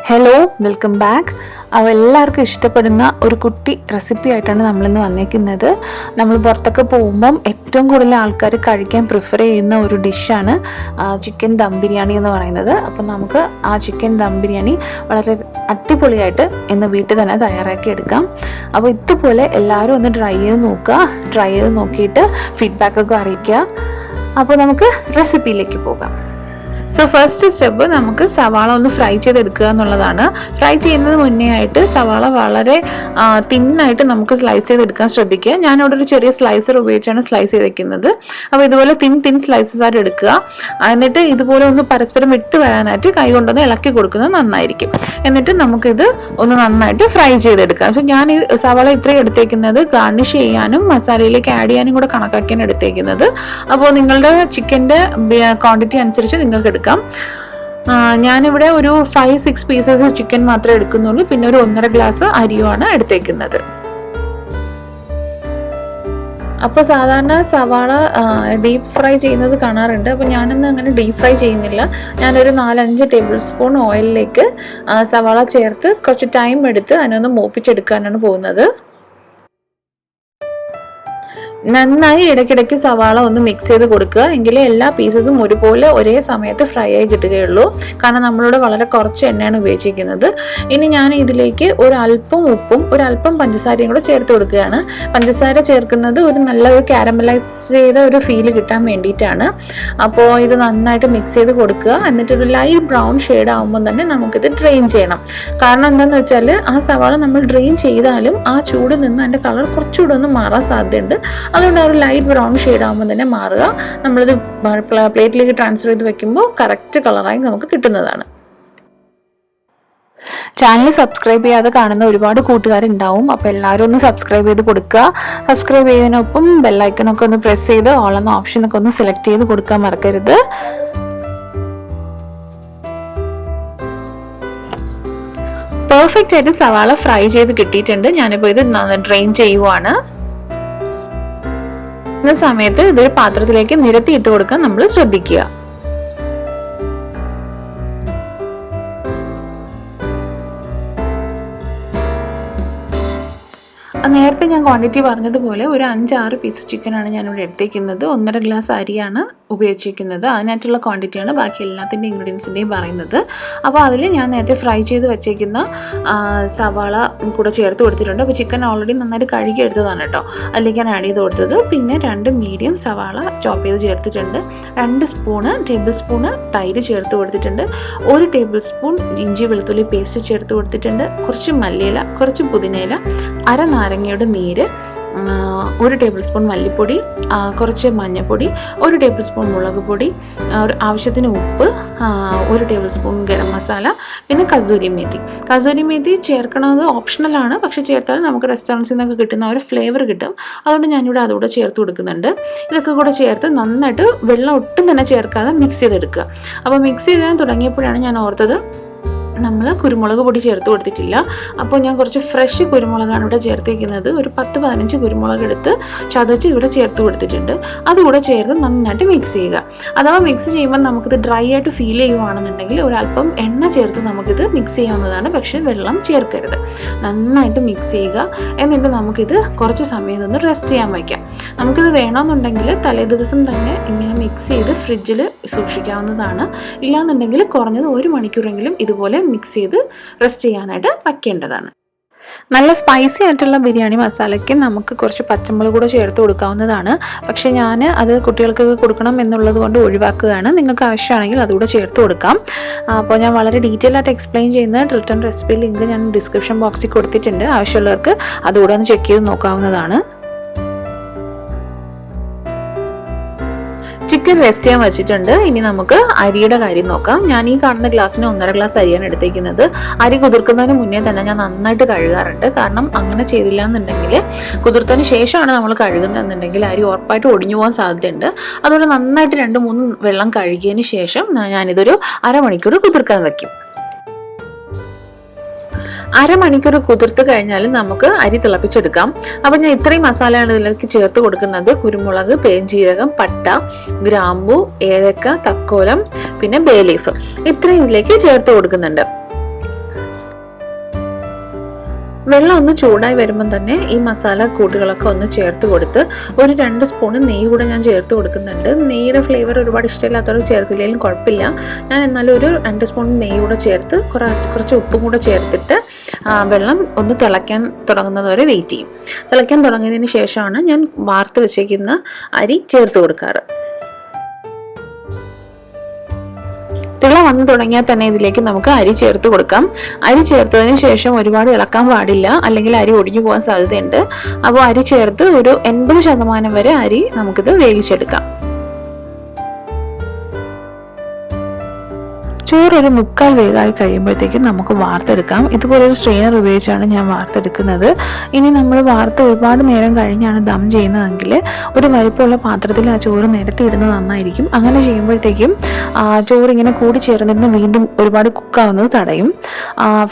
Hello, welcome back. എല്ലാവർക്കും ഇഷ്ടപ്പെടുന്ന ഒരു കുട്ടി റെസിപ്പി ആയിട്ടാണ് നമ്മളിന്ന് വന്നേക്കുന്നത്. നമ്മൾ പുറത്തൊക്കെ പോകുമ്പം ഏറ്റവും കൂടുതൽ ആൾക്കാർ കഴിക്കാൻ പ്രിഫർ ചെയ്യുന്ന ഒരു ഡിഷാണ് ചിക്കൻ ദം ബിരിയാണി എന്ന് പറയുന്നത്. അപ്പം നമുക്ക് ആ ചിക്കൻ ദം ബിരിയാണി വളരെ അടിപൊളിയായിട്ട് ഇന്ന് വീട്ടിൽ തന്നെ തയ്യാറാക്കി എടുക്കാം. അപ്പോൾ ഇതുപോലെ എല്ലാവരും ഒന്ന് ട്രൈ ചെയ്ത് നോക്കിയിട്ട് ഫീഡ്ബാക്കൊക്കെ അറിയിക്കുക. അപ്പോൾ നമുക്ക് റെസിപ്പിയിലേക്ക് പോകാം. സോ ഫസ്റ്റ് സ്റ്റെപ്പ് നമുക്ക് സവാള ഒന്ന് ഫ്രൈ ചെയ്തെടുക്കുക എന്നുള്ളതാണ്. ഫ്രൈ ചെയ്യുന്നത് മുന്നേ ആയിട്ട് സവാള വളരെ തിന്നായിട്ട് നമുക്ക് സ്ലൈസ് ചെയ്തെടുക്കാൻ ശ്രദ്ധിക്കുക. ഞാനിവിടെ ഒരു ചെറിയ സ്ലൈസർ ഉപയോഗിച്ചാണ് സ്ലൈസ് ചെയ്തേക്കുന്നത്. അപ്പോൾ ഇതുപോലെ തിൻ സ്ലൈസസ് ആയിട്ട് എടുക്കുക. എന്നിട്ട് ഇതുപോലെ ഒന്ന് പരസ്പരം വിട്ട് വരാനായിട്ട് കൈ കൊണ്ടൊന്ന് ഇളക്കി കൊടുക്കുന്നത് നന്നായിരിക്കും. എന്നിട്ട് നമുക്കിത് ഒന്ന് നന്നായിട്ട് ഫ്രൈ ചെയ്തെടുക്കാം. അപ്പോൾ ഞാൻ ഈ സവാള ഇത്രയും എടുത്തേക്കുന്നത് ഗാർണിഷ് ചെയ്യാനും മസാലയിലേക്ക് ആഡ് ചെയ്യാനും കൂടെ കണക്കാക്കിയാണ് എടുത്തേക്കുന്നത്. അപ്പോൾ നിങ്ങളുടെ ചിക്കൻ്റെ ക്വാണ്ടിറ്റി അനുസരിച്ച് നിങ്ങൾക്ക് എടുക്കാം. ഞാനിവിടെ ഒരു 5-6 പീസസ് ചിക്കൻ മാത്രമേ എടുക്കുന്നുള്ളൂ. പിന്നെ ഒരു 1.5 ഗ്ലാസ് അരിയുമാണ് എടുത്തേക്കുന്നത്. അപ്പോൾ സാധാരണ സവാള ഡീപ്പ് ഫ്രൈ ചെയ്യുന്നത് കാണാറുണ്ട്. അപ്പോൾ ഞാനൊന്നും അങ്ങനെ ഡീപ്പ് ഫ്രൈ ചെയ്യുന്നില്ല. ഞാനൊരു 4-5 ടേബിൾ സ്പൂൺ ഓയിലിലേക്ക് സവാള ചേർത്ത് കുറച്ച് ടൈം എടുത്ത് അതിനൊന്ന് മൂപ്പിച്ചെടുക്കാനാണ് പോകുന്നത്. നന്നായി ഇടയ്ക്കിടയ്ക്ക് സവാള ഒന്ന് മിക്സ് ചെയ്ത് കൊടുക്കുക. എങ്കിലേ എല്ലാ പീസസും ഒരുപോലെ ഒരേ സമയത്ത് ഫ്രൈ ആയി കിട്ടുകയുള്ളൂ. കാരണം നമ്മളിവിടെ വളരെ കുറച്ച് എണ്ണയാണ് ഉപയോഗിച്ചിരിക്കുന്നത്. ഇനി ഞാൻ ഇതിലേക്ക് ഒരല്പം ഉപ്പും ഒരല്പം പഞ്ചസാരയും കൂടെ ചേർത്ത് കൊടുക്കുകയാണ്. പഞ്ചസാര ചേർക്കുന്നത് ഒരു നല്ലൊരു കാരമലൈസ് ചെയ്ത ഒരു ഫീല് കിട്ടാൻ വേണ്ടിയിട്ടാണ്. അപ്പോൾ ഇത് നന്നായിട്ട് മിക്സ് ചെയ്ത് കൊടുക്കുക. എന്നിട്ടൊരു ലൈറ്റ് ബ്രൗൺ ഷെയ്ഡ് ആകുമ്പോൾ തന്നെ നമുക്കിത് ഡ്രെയിൻ ചെയ്യണം. കാരണം എന്താണെന്ന് വെച്ചാൽ ആ സവാള നമ്മൾ ഡ്രെയിൻ ചെയ്താലും ആ ചൂട് നിന്ന് അതിൻ്റെ കളർ കുറച്ചുകൂടെ ഒന്ന് മാറാൻ സാധ്യതയുണ്ട്. അതുകൊണ്ട് ആ ഒരു ലൈറ്റ് ബ്രൗൺ ഷെയ്ഡ് ആകുമ്പോൾ തന്നെ മാറുക. നമ്മളിത് പ്ലേറ്റിലേക്ക് ട്രാൻസ്ഫർ ചെയ്ത് വെക്കുമ്പോൾ കറക്റ്റ് കളറായി നമുക്ക് കിട്ടുന്നതാണ്. ചാനൽ സബ്സ്ക്രൈബ് ചെയ്യാതെ കാണുന്ന ഒരുപാട് കൂട്ടുകാരുണ്ടാവും. അപ്പോൾ എല്ലാവരും ഒന്ന് സബ്സ്ക്രൈബ് ചെയ്ത് കൊടുക്കുക. സബ്സ്ക്രൈബ് ചെയ്യുന്നതിനൊപ്പം ബെല്ലൈക്കണൊക്കെ ഒന്ന് പ്രസ് ചെയ്ത് ഓൾ എന്ന ഓപ്ഷനൊക്കെ ഒന്ന് സെലക്ട് ചെയ്ത് കൊടുക്കാൻ മറക്കരുത്. പെർഫെക്റ്റ് ആയിട്ട് സവാള ഫ്രൈ ചെയ്ത് കിട്ടിയിട്ടുണ്ട്. ഞാനിപ്പോൾ ഇത് ഡ്രെയിൻ ചെയ്യുവാണ്. സമയത്ത് ഇതൊരു പാത്രത്തിലേക്ക് നിരത്തി ഇട്ട് കൊടുക്കാൻ നമ്മൾ ശ്രദ്ധിക്കുക. നേരത്തെ ഞാൻ ക്വാണ്ടിറ്റി പറഞ്ഞതുപോലെ ഒരു 5-6 പീസ് ചിക്കനാണ് ഞാനിവിടെ എടുത്തേക്കുന്നത്. 1.5 ഗ്ലാസ് അരിയാണ് ഉപയോഗിച്ചിരിക്കുന്നത്. അതിനായിട്ടുള്ള ക്വാണ്ടിറ്റിയാണ് ബാക്കി എല്ലാത്തിൻ്റെ ഇൻഗ്രീഡിയൻസിൻ്റെയും പറയുന്നത്. അപ്പോൾ അതിൽ ഞാൻ നേരത്തെ ഫ്രൈ ചെയ്ത് വെച്ചേക്കുന്ന സവാള കൂടെ ചേർത്ത് കൊടുത്തിട്ടുണ്ട്. അപ്പോൾ ചിക്കൻ ഓൾറെഡി നന്നായിട്ട് കഴുകി എടുത്തതാണ് കേട്ടോ, അതിലേക്കാണ് ആഡ് ചെയ്ത് കൊടുത്തത്. പിന്നെ 2 മീഡിയം സവാള ചോപ്പ് ചെയ്ത് ചേർത്തിട്ടുണ്ട്. 2 ടേബിൾ സ്പൂണ് തൈര് ചേർത്ത് കൊടുത്തിട്ടുണ്ട്. 1 ടേബിൾ സ്പൂൺ ഇഞ്ചി വെളുത്തുള്ളി പേസ്റ്റ് ചേർത്ത് കൊടുത്തിട്ടുണ്ട്. കുറച്ച് മല്ലിയില, കുറച്ച് പുതിനയില, അര നാരങ്ങയുടെ നീര്, 1 ടേബിൾ സ്പൂൺ മല്ലിപ്പൊടി, കുറച്ച് മഞ്ഞൾപ്പൊടി, 1 ടേബിൾ സ്പൂൺ മുളക് പൊടി, ആവശ്യത്തിന് ഉപ്പ്, 1 ടേബിൾ സ്പൂൺ ഗരം മസാല, പിന്നെ കസൂരി മേത്തി ചേർക്കണത് ഓപ്ഷണലാണ്. പക്ഷെ ചേർത്താൽ നമുക്ക് റെസ്റ്റോറൻറ്റ്സിൽ നിന്നൊക്കെ കിട്ടുന്ന ഒരു ഫ്ലേവർ കിട്ടും. അതുകൊണ്ട് ഞാനിവിടെ അതുകൂടെ ചേർത്ത് കൊടുക്കുന്നുണ്ട്. ഇതൊക്കെ കൂടെ ചേർത്ത് നന്നായിട്ട് വെള്ളം ഒട്ടും തന്നെ ചേർക്കാതെ മിക്സ് ചെയ്തെടുക്കുക. അപ്പോൾ മിക്സ് ചെയ്യാൻ തുടങ്ങിയപ്പോഴാണ് ഞാൻ ഓർത്തത് നമ്മൾ കുരുമുളക് പൊടി ചേർത്ത് കൊടുത്തിട്ടില്ല. അപ്പോൾ ഞാൻ കുറച്ച് ഫ്രഷ് കുരുമുളകാണ് ഇവിടെ ചേർത്തിരിക്കുന്നത്. ഒരു 10-15 കുരുമുളക് എടുത്ത് ചതച്ച് ഇവിടെ ചേർത്ത് കൊടുത്തിട്ടുണ്ട്. അതുകൂടെ ചേർത്ത് നന്നായിട്ട് മിക്സ് ചെയ്യുക. അഥവാ മിക്സ് ചെയ്യുമ്പോൾ നമുക്കിത് ഡ്രൈ ആയിട്ട് ഫീൽ ചെയ്യുകയാണെന്നുണ്ടെങ്കിൽ ഒരല്പം എണ്ണ ചേർത്ത് നമുക്കിത് മിക്സ് ചെയ്യാവുന്നതാണ്. പക്ഷേ വെള്ളം ചേർക്കരുത്. നന്നായിട്ട് മിക്സ് ചെയ്യുക. എന്നിട്ട് നമുക്കിത് കുറച്ച് സമയം ഒന്ന് റെസ്റ്റ് ചെയ്യാൻ വയ്ക്കാം. നമുക്കിത് വേണമെന്നുണ്ടെങ്കിൽ തലേ ദിവസം തന്നെ ഇങ്ങനെ മിക്സ് ചെയ്ത് ഫ്രിഡ്ജിൽ സൂക്ഷിക്കാവുന്നതാണ്. ഇല്ലാന്നുണ്ടെങ്കിൽ കുറഞ്ഞത് 1 മണിക്കൂറെങ്കിലും ഇതുപോലെ മിക്സ് ചെയ്ത് റെസ്റ്റ് ചെയ്യാനായിട്ട് വയ്ക്കേണ്ടതാണ്. നല്ല സ്പൈസി ആയിട്ടുള്ള ബിരിയാണി മസാലയ്ക്ക് നമുക്ക് കുറച്ച് പച്ചമുളക് കൂടെ ചേർത്ത് കൊടുക്കാവുന്നതാണ്. പക്ഷേ ഞാൻ അത് കുട്ടികൾക്ക് കൊടുക്കണം എന്നുള്ളത് കൊണ്ട് ഒഴിവാക്കുകയാണ്. നിങ്ങൾക്ക് ആവശ്യമാണെങ്കിൽ അതുകൂടെ ചേർത്ത് കൊടുക്കാം. അപ്പോൾ ഞാൻ വളരെ ഡീറ്റെയിൽ ആയിട്ട് എക്സ്പ്ലെയിൻ ചെയ്യുന്ന റിട്ടേൺ റെസിപ്പി ലിങ്ക് ഞാൻ ഡിസ്ക്രിപ്ഷൻ ബോക്സിൽ കൊടുത്തിട്ടുണ്ട്. ആവശ്യമുള്ളവർക്ക് അതുകൂടെ ഒന്ന് ചെക്ക് ചെയ്ത് നോക്കാവുന്നതാണ്. ചിക്കൻ റെസ്റ്റ് ചെയ്യാൻ വെച്ചിട്ടുണ്ട്. ഇനി നമുക്ക് അരിയുടെ കാര്യം നോക്കാം. ഞാൻ ഈ കാണുന്ന ഗ്ലാസ്സിന് 1.5 ഗ്ലാസ് അരിയാണ് എടുത്തേക്കുന്നത്. അരി കുതിർക്കുന്നതിന് മുന്നേ തന്നെ ഞാൻ നന്നായിട്ട് കഴുകാറുണ്ട്. കാരണം അങ്ങനെ ചെയ്തില്ല എന്നുണ്ടെങ്കിൽ കുതിർത്തതിന് ശേഷമാണ് നമ്മൾ കഴുകുന്നതെന്നുണ്ടെങ്കിൽ അരി ഉറപ്പായിട്ട് ഒടിഞ്ഞു പോകാൻ സാധ്യതയുണ്ട്. അതുകൊണ്ട് നന്നായിട്ട് 2-3 വെള്ളം കഴുകിയതിന് ശേഷം ഞാനിതൊരു അരമണിക്കൂർ കുതിർക്കാൻ വയ്ക്കും. അരമണിക്കൂർ കുതിർത്ത് കഴിഞ്ഞാൽ നമുക്ക് അരി തിളപ്പിച്ചെടുക്കാം. അപ്പോൾ ഞാൻ ഇത്രയും മസാലയാണ് ഇതിലേക്ക് ചേർത്ത് കൊടുക്കുന്നത്. കുരുമുളക്, പെരുംജീരകം, പട്ട, ഗ്രാമ്പു, ഏലക്ക, തക്കോലം, പിന്നെ ബേ ലീഫ്, ഇത്രയും ഇതിലേക്ക് ചേർത്ത് കൊടുക്കുന്നുണ്ട്. വെള്ളം ഒന്ന് ചൂടായി വരുമ്പം തന്നെ ഈ മസാല കൂട്ടുകളൊക്കെ ഒന്ന് ചേർത്ത് കൊടുത്ത് ഒരു 2 സ്പൂൺ നെയ്യ് കൂടെ ഞാൻ ചേർത്ത് കൊടുക്കുന്നുണ്ട്. നെയ്യുടെ ഫ്ലേവർ ഒരുപാട് ഇഷ്ടമില്ലാത്തവർ ചേർത്തില്ലെങ്കിലും കുഴപ്പമില്ല. ഞാൻ എന്നാലും ഒരു 2 സ്പൂൺ നെയ്യ് കൂടെ ചേർത്ത് കുറച്ച് ഉപ്പും കൂടെ ചേർത്തിട്ട് വെള്ളം ഒന്ന് തിളയ്ക്കാൻ തുടങ്ങുന്നത് വരെ വെയിറ്റ് ചെയ്യും. തിളയ്ക്കാൻ തുടങ്ങിയതിന് ശേഷമാണ് ഞാൻ വാർത്ത് വെച്ചേക്കുന്ന അരി ചേർത്ത് കൊടുക്കാറ്. തിള വന്നു തുടങ്ങിയാൽ തന്നെ ഇതിലേക്ക് നമുക്ക് അരി ചേർത്ത് കൊടുക്കാം. അരി ചേർത്തതിന് ശേഷം ഒരുപാട് ഇളക്കാൻ പാടില്ല, അല്ലെങ്കിൽ അരി ഒടിഞ്ഞു പോകാൻ സാധ്യതയുണ്ട്. അപ്പോൾ അരി ചേർത്ത് ഒരു 80% വരെ അരി നമുക്കിത് വേവിച്ചെടുക്കാം. ചോറ് ഒരു 3/4 വേഗമായി കഴിയുമ്പോഴത്തേക്കും നമുക്ക് വാർത്തെടുക്കാം. ഇതുപോലൊരു സ്ട്രെയിനർ ഉപയോഗിച്ചാണ് ഞാൻ വാർത്തെടുക്കുന്നത്. ഇനി നമ്മൾ വാർത്ത് ഒരുപാട് നേരം കഴിഞ്ഞാണ് ദം ചെയ്യുന്നതെങ്കിൽ ഒരു വലിപ്പമുള്ള പാത്രത്തിൽ ആ ചോറ് നിരത്തി ഇടുന്നത് നന്നായിരിക്കും. അങ്ങനെ ചെയ്യുമ്പോഴത്തേക്കും ചോറ് ഇങ്ങനെ കൂടി ചേർന്നിരുന്ന് വീണ്ടും ഒരുപാട് കുക്കാവുന്നത് തടയും.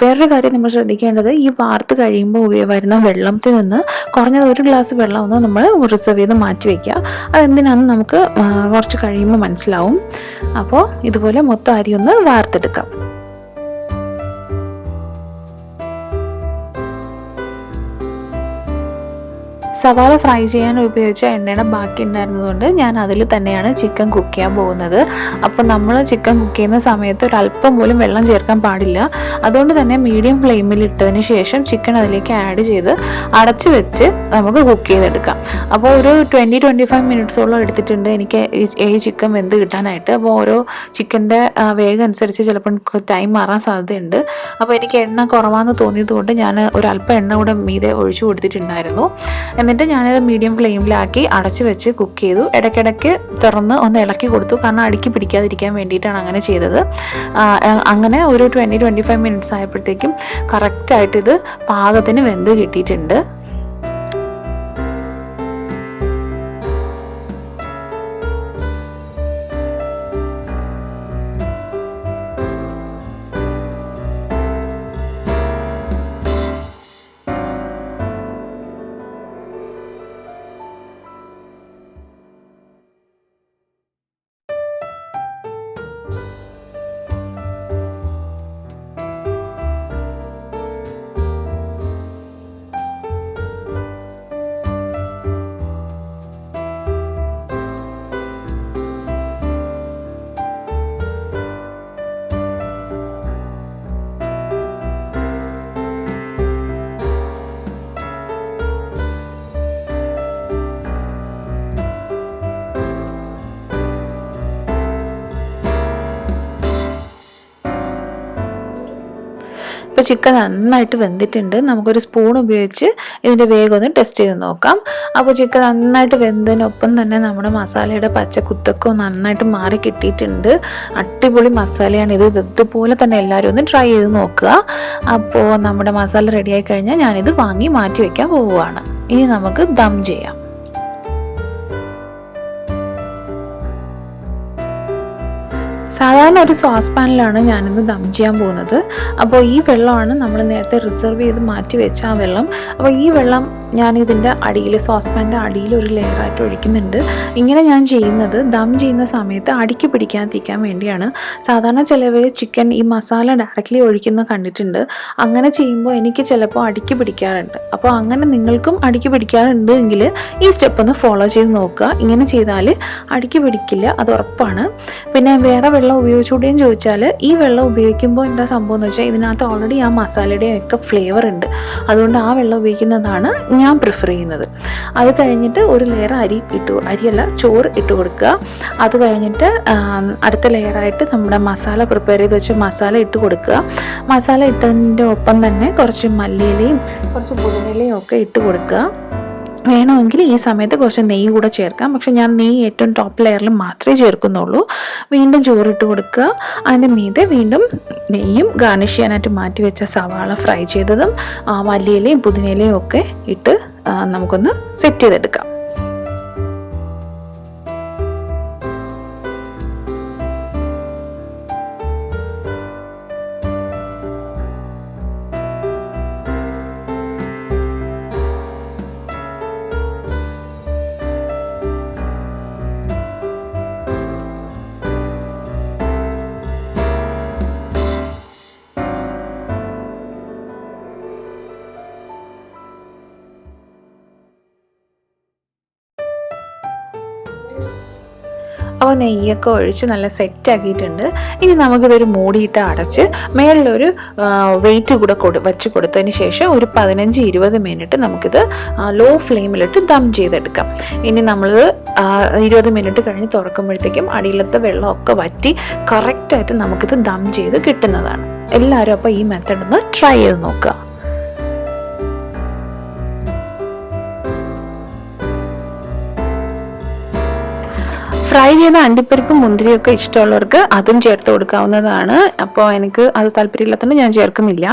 വേറൊരു കാര്യം നമ്മൾ ശ്രദ്ധിക്കേണ്ടത്, ഈ വാർത്ത് കഴിയുമ്പോൾ വരുന്ന വെള്ളത്തിൽ നിന്ന് കുറഞ്ഞത് 1 ഗ്ലാസ് വെള്ളം ഒന്ന് നമ്മൾ റിസർവ് ചെയ്ത് മാറ്റി വയ്ക്കുക. അതെന്തിനാണെന്ന് നമുക്ക് കുറച്ച് കഴിയുമ്പോൾ മനസ്സിലാവും. അപ്പോൾ ഇതുപോലെ മൊത്തം അരി ഒന്ന് വാർത്തെടുക്കാം. സവാള ഫ്രൈ ചെയ്യാൻ ഉപയോഗിച്ച എണ്ണയുടെ ബാക്കി ഉണ്ടായിരുന്നതുകൊണ്ട് ഞാൻ അതിൽ തന്നെയാണ് ചിക്കൻ കുക്ക് ചെയ്യാൻ പോകുന്നത്. അപ്പോൾ നമ്മൾ ചിക്കൻ കുക്ക് ചെയ്യുന്ന സമയത്ത് ഒരല്പം പോലും വെള്ളം ചേർക്കാൻ പാടില്ല. അതുകൊണ്ട് തന്നെ മീഡിയം ഫ്ലെയിമിൽ ഇട്ടതിന് ശേഷം ചിക്കൻ അതിലേക്ക് ആഡ് ചെയ്ത് അടച്ചു വെച്ച് നമുക്ക് കുക്ക് ചെയ്തെടുക്കാം. അപ്പോൾ ഒരു 20-25 മിനിറ്റ്സോളം എടുത്തിട്ടുണ്ട് എനിക്ക് ഈ ചിക്കൻ വെന്ത് കിട്ടാനായിട്ട്. അപ്പോൾ ഓരോ ചിക്കൻ്റെ വേഗം അനുസരിച്ച് ചിലപ്പോൾ ടൈം മാറാൻ സാധ്യതയുണ്ട്. അപ്പോൾ എനിക്ക് എണ്ണ കുറവാണെന്ന് തോന്നിയത് കൊണ്ട് ഞാൻ ഒരല്പം എണ്ണ കൂടെ മീതെ ഒഴിച്ചു കൊടുത്തിട്ടുണ്ടായിരുന്നു. എന്നിട്ട് ഞാനത് മീഡിയം ഫ്ലെയിമിലാക്കി അടച്ചു വെച്ച് കുക്ക് ചെയ്തു. ഇടയ്ക്കിടയ്ക്ക് തുറന്ന് ഒന്ന് ഇളക്കി കൊടുത്തു, കാരണം അടുക്കി പിടിക്കാതിരിക്കാൻ വേണ്ടിയിട്ടാണ് അങ്ങനെ ചെയ്തത്. അങ്ങനെ ഒരു 20-25 മിനിറ്റ്സ് ആയപ്പോഴത്തേക്കും കറക്റ്റായിട്ട് ഇത് പാകത്തിന് വെന്ത് കിട്ടിയിട്ടുണ്ട്. ഇപ്പോൾ ചിക്കൻ നന്നായിട്ട് വെന്തിട്ടുണ്ട്. നമുക്കൊരു സ്പൂൺ ഉപയോഗിച്ച് ഇതിൻ്റെ വേഗം ഒന്ന് ടെസ്റ്റ് ചെയ്ത് നോക്കാം. അപ്പോൾ ചിക്കൻ നന്നായിട്ട് വെന്തതിനൊപ്പം തന്നെ നമ്മുടെ മസാലയുടെ പച്ചക്കുത്തൊക്കെ നന്നായിട്ട് മാറി കിട്ടിയിട്ടുണ്ട്. അടിപൊളി മസാലയാണ് ഇത്. ഇതുപോലെ തന്നെ എല്ലാവരും ഒന്ന് ട്രൈ ചെയ്ത് നോക്കുക. അപ്പോൾ നമ്മുടെ മസാല റെഡിയായി കഴിഞ്ഞാൽ ഞാനിത് വാങ്ങി മാറ്റി വയ്ക്കാൻ പോവുകയാണ്. ഇനി നമുക്ക് ദം ചെയ്യാം. സാധാരണ ഒരു സോസ് പാനിലാണ് ഞാനിന്ന് ദം ചെയ്യാൻ പോകുന്നത്. അപ്പോൾ ഈ വെള്ളമാണ് നമ്മൾ നേരത്തെ റിസർവ് ചെയ്ത് മാറ്റി വെച്ച ആ വെള്ളം. അപ്പോൾ ഈ വെള്ളം ഞാൻ ഇതിൻ്റെ അടിയിൽ, സോസ് പാനിൻ്റെ അടിയിൽ ഒരു ലെയറായിട്ട് ഒഴിക്കുന്നുണ്ട്. ഇങ്ങനെ ഞാൻ ചെയ്യുന്നത് ദം ചെയ്യുന്ന സമയത്ത് അടിക്ക് പിടിക്കാതിരിക്കാൻ വേണ്ടിയാണ്. സാധാരണ ചിലവർ ചിക്കൻ ഈ മസാല ഡയറക്റ്റ്ലി ഒഴിക്കുന്ന കണ്ടിട്ടുണ്ട്. അങ്ങനെ ചെയ്യുമ്പോൾ എനിക്ക് ചിലപ്പോൾ അടിക്ക് പിടിക്കാറുണ്ട്. അപ്പോൾ അങ്ങനെ നിങ്ങൾക്കും അടിക്ക് പിടിക്കാറുണ്ട് എങ്കിൽ ഈ സ്റ്റെപ്പ് ഒന്ന് ഫോളോ ചെയ്ത് നോക്കുക. ഇങ്ങനെ ചെയ്താൽ അടിക്ക് പിടിക്കില്ല, അത് ഉറപ്പാണ്. പിന്നെ വേറെ വെള്ളം ഉപയോഗിച്ചുകൂടെയും ചോദിച്ചാൽ, ഈ വെള്ളം ഉപയോഗിക്കുമ്പോൾ എന്താ സംഭവം എന്ന് വെച്ചാൽ ഇതിനകത്ത് ഓൾറെഡി ആ മസാലയുടെയും ഒക്കെ ഫ്ലേവർ ഉണ്ട്. അതുകൊണ്ട് ആ വെള്ളം ഉപയോഗിക്കുന്നതാണ് ഞാൻ പ്രിഫർ ചെയ്യുന്നത്. അത് കഴിഞ്ഞിട്ട് ഒരു ലെയർ ചോറ് ഇട്ട് കൊടുക്കുക. അത് കഴിഞ്ഞിട്ട് അടുത്ത ലെയറായിട്ട് നമ്മുടെ മസാല പ്രിപ്പയർ ചെയ്ത് വെച്ച മസാല ഇട്ട് കൊടുക്കുക. മസാല ഇട്ടതിൻ്റെ ഒപ്പം തന്നെ കുറച്ച് മല്ലിയിലയും കുറച്ച് പുതിനയിലയും ഒക്കെ ഇട്ട് കൊടുക്കുക. വേണമെങ്കിൽ ഈ സമയത്ത് കുറച്ച് നെയ്യ് കൂടെ ചേർക്കാം. പക്ഷെ ഞാൻ നെയ്യ് ഏറ്റവും ടോപ്പ് ലെയറിൽ മാത്രമേ ചേർക്കുന്നുള്ളൂ. വീണ്ടും ചോറിട്ട് കൊടുക്കുക. അതിൻ്റെ മീതെ വീണ്ടും നെയ്യും ഗാർണിഷ് ചെയ്യാനായിട്ട് മാറ്റി വെച്ച സവാള ഫ്രൈ ചെയ്തതും മല്ലിയിലയും പുതിനയിലയും ഒക്കെ ഇട്ട് നമുക്കൊന്ന് സെറ്റ് ചെയ്തെടുക്കാം. അപ്പോൾ നെയ്യൊക്കെ ഒഴിച്ച് നല്ല സെറ്റാക്കിയിട്ടുണ്ട്. ഇനി നമുക്കിതൊരു മൂടിയിട്ട് അടച്ച് മേളിലൊരു വെയിറ്റ് കൂടെ വെച്ച് കൊടുത്തതിന് ശേഷം ഒരു 15-20 മിനിറ്റ് നമുക്കിത് ലോ ഫ്ലെയിമിലിട്ട് ദം ചെയ്തെടുക്കാം. ഇനി നമ്മൾ 20 മിനിറ്റ് കഴിഞ്ഞ് തുറക്കുമ്പോഴത്തേക്കും അടിയിലത്തെ വെള്ളമൊക്കെ വറ്റി കറക്റ്റായിട്ട് നമുക്കിത് ദം ചെയ്ത് കിട്ടുന്നതാണ്. എല്ലാവരും അപ്പോൾ ഈ മെത്തേഡ് ഒന്ന് ട്രൈ ചെയ്ത് നോക്കുക. ഫ്രൈ ചെയ്ത അണ്ടിപ്പരിപ്പും മുന്തിരിയൊക്കെ ഇഷ്ടമുള്ളവർക്ക് അതും ചേർത്ത് കൊടുക്കാവുന്നതാണ്. അപ്പോൾ എനിക്ക് അത് താല്പര്യമില്ലാത്തതുകൊണ്ട് ഞാൻ ചേർക്കുന്നില്ല.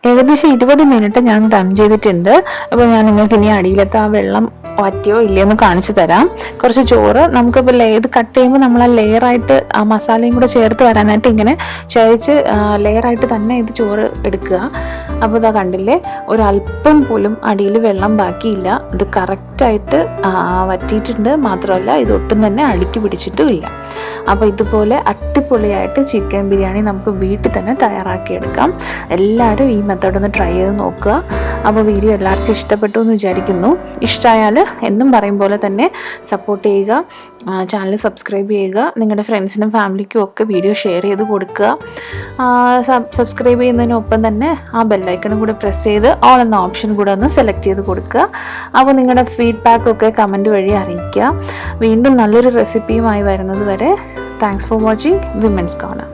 ഏകദേശം 20 മിനിറ്റ് ഞാൻ ദം ചെയ്തിട്ടുണ്ട്. അപ്പോൾ ഞാൻ നിങ്ങൾക്ക് ഇനി അടിയിലത്തെ ആ വെള്ളം വറ്റിയോ ഇല്ലയെന്ന് കാണിച്ചു തരാം. കുറച്ച് ചോറ് നമുക്കിപ്പോൾ ഇത് കട്ട് ചെയ്യുമ്പോൾ നമ്മൾ ആ ലെയറായിട്ട് ആ മസാലയും കൂടെ ചേർത്ത് വരാനായിട്ട് ഇങ്ങനെ ചരിച്ച് ലെയറായിട്ട് തന്നെ ഇത് ചോറ് എടുക്കുക. അപ്പോൾ ഇതാ കണ്ടില്ലേ, ഒരല്പം പോലും അടിയിൽ വെള്ളം ബാക്കിയില്ല. ഇത് കറക്റ്റായിട്ട് വറ്റിയിട്ടുണ്ട്. മാത്രമല്ല ഇതൊട്ടും തന്നെ അടുക്കി പിടിച്ചിട്ടുമില്ല. അപ്പോൾ ഇതുപോലെ അടിപൊളിയായിട്ട് ചിക്കൻ ബിരിയാണി നമുക്ക് വീട്ടിൽ തന്നെ തയ്യാറാക്കിയെടുക്കാം. എല്ലാവരും ഈ മെത്തേഡ് ഒന്ന് ട്രൈ ചെയ്ത് നോക്കുക. അപ്പോൾ വീഡിയോ എല്ലാവർക്കും ഇഷ്ടപ്പെട്ടു എന്ന് വിചാരിക്കുന്നു. ഇഷ്ടമായാൽ എന്നും പറയും പോലെ തന്നെ സപ്പോർട്ട് ചെയ്യുക, ചാനൽ സബ്സ്ക്രൈബ് ചെയ്യുക, നിങ്ങളുടെ ഫ്രണ്ട്സിനും ഫാമിലിക്കും ഒക്കെ വീഡിയോ ഷെയർ ചെയ്ത് കൊടുക്കുക. സബ്സ്ക്രൈബ് ചെയ്യുന്നതിനൊപ്പം തന്നെ ആ ബെല്ലൈക്കണും കൂടെ പ്രസ് ചെയ്ത് ഓൾ എന്ന ഓപ്ഷൻ കൂടെ ഒന്ന് സെലക്ട് ചെയ്ത് കൊടുക്കുക. അപ്പോൾ നിങ്ങളുടെ ഫീഡ്ബാക്കൊക്കെ കമൻറ്റ് വഴി അറിയിക്കുക. വീണ്ടും നല്ലൊരു റെസിപ്പിയുമായി വരുന്നത് വരെ thanks for watching women's corner.